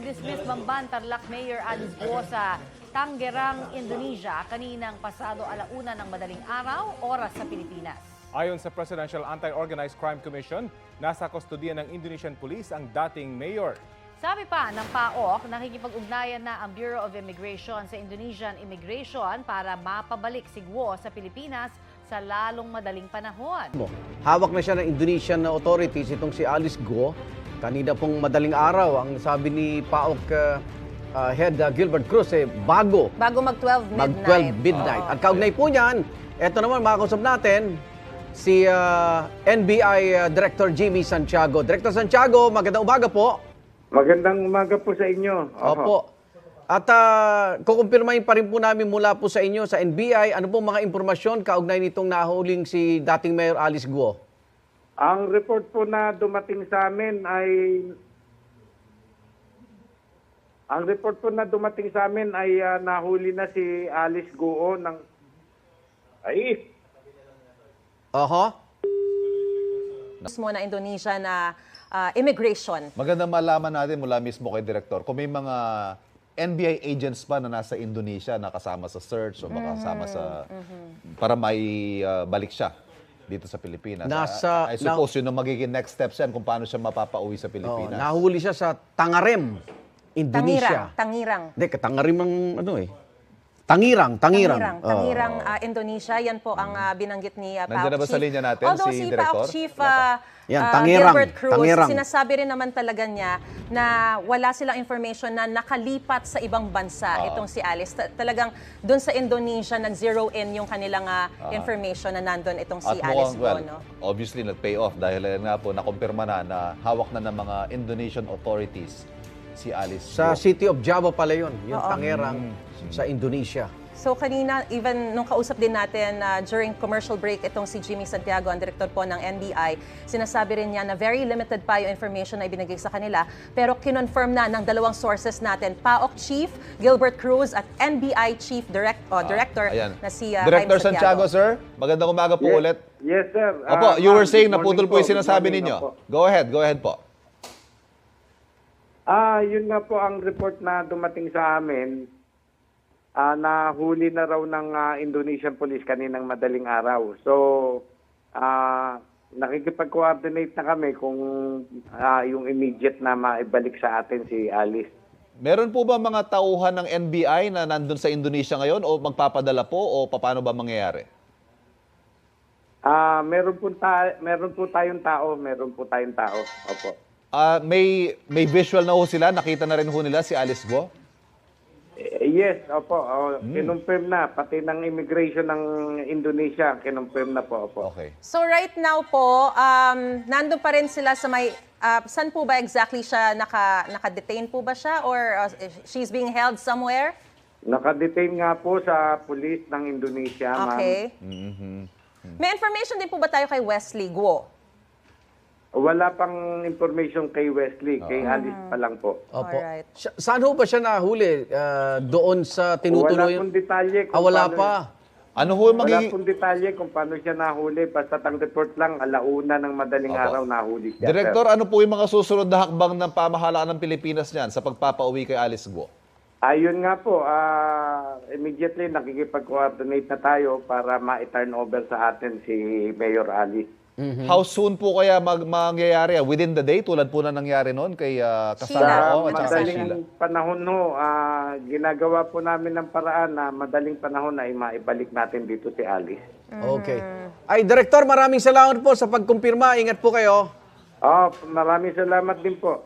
i-dismiss Bamban Tarlac Mayor Alice Guo sa Tangerang, Indonesia kaninang pasado alauna ng madaling araw, oras sa Pilipinas. Ayon sa Presidential Anti-Organized Crime Commission, nasa kustodiya ng Indonesian Police ang dating mayor. Sabi pa ng PAOK, nakikipag-ugnayan na ang Bureau of Immigration sa Indonesian Immigration para mapabalik si Guo sa Pilipinas sa lalong madaling panahon. Hawak na siya ng Indonesian authorities itong si Alice Guo. Kanina pong madaling araw, ang sabi ni PAOK Head Gilbert Cruz, bago mag-12 midnight. Mag-12 midnight. At kaugnay po niyan, eto naman makakausap natin, si NBI Director Jimmy Santiago. Director Santiago, magandang umaga po. Magandang umaga po sa inyo. Opo. At kukumpirmahin pa rin po namin mula po sa inyo, sa NBI, ano po mga impormasyon kaugnay nitong nahuling si dating Mayor Alice Guo? Ang report po na dumating sa amin ay nahuli na si Alice Guo ng Mismo na Indonesia na immigration. Magandang malaman natin mula mismo kay Direktor kung may mga NBI agents ba na nasa Indonesia na kasama sa search o makasama sa para may balik siya dito sa Pilipinas. I suppose yun ang magiging next steps yan kung paano siya mapapauwi sa Pilipinas. Nahuli siya sa Tangarem, Indonesia. Tangirang. Hindi, Tangarem ang Tangirang, Indonesia. Yan po ang binanggit ni PAOK Chief. Nandiyan na ba sa linya natin Although si si Director? PAOK Chief Tangirang, Gilbert Cruz, Tangirang. sinasabi rin naman talaga niya na wala silang information na nakalipat sa ibang bansa itong si Alice. Talagang doon sa Indonesia nag-zero in yung kanilang information na nandun itong si Alice Guo. No? Obviously nag-pay off dahil nga po nakumpirma na hawak na ng mga Indonesian authorities si Alice Sa Guo. City of Java pala yun, yung Tangerang sa Indonesia. So kanina, even nung kausap din natin during commercial break, itong si Jimmy Santiago, ang director po ng NBI, sinasabi rin niya na very limited pa yung information na ibinigay sa kanila. Pero kinonfirm na ng dalawang sources natin, PAOK Chief Gilbert Cruz at NBI Chief Director na si Director Jaime Santiago, sir. Magandang umaga po ulit. Yes, sir. Opo, you were saying good naputol po morning yung sinasabi good morning, ninyo. opo. Go ahead po. Yun nga po ang report na dumating sa amin. Nahuli na raw ng Indonesian Police kaninang madaling araw. So, nakikipag-coordinate na kami kung yung immediate na maibalik sa atin si Alice. Meron po ba mga tauhan ng NBI na nandun sa Indonesia ngayon o magpapadala po o paano ba mangyayari? Meron po tayong tao. Opo. May visual na ho sila? Nakita na rin ho nila si Alice Guo? Yes, opo. Kinonfirm na. Pati ng immigration ng Indonesia, kinonfirm na po. Opo. Okay. So right now po, nandun pa rin sila sa may, saan po ba exactly siya, naka-detain po ba siya or she's being held somewhere? Nakadetain nga po sa police ng Indonesia, ma'am. Okay. May information din po ba tayo kay Wesley Guo? Wala pang information kay Wesley, kay Alice pa lang po. Opo. Alright. Saan ho ba siya nahuli? Doon sa Wala tinutuloy? pong detalye kung Wala paano- pa. Ano ho Wala magiging... pong detalye kung paano siya nahuli. Basta ang report lang, alauna ng madaling Opo. araw nahuli siya. Director, ano po yung mga susunod na hakbang ng pamahalaan ng Pilipinas niyan sa pagpapauwi kay Alice Guo? Ayun nga po, immediately nakikipag-coordinate na tayo para ma-turn over sa atin si Mayor Alice. How soon po kaya mangyayari? Within the day, tulad po na nangyari noon kay Kasama Sa at saka kay Sheila? madaling panahon ho, ginagawa po namin ng paraan na madaling panahon ay maibalik natin dito si Alice. Okay. Ay, Director, maraming salamat po sa pagkumpirma. Ingat po kayo. Maraming salamat din po.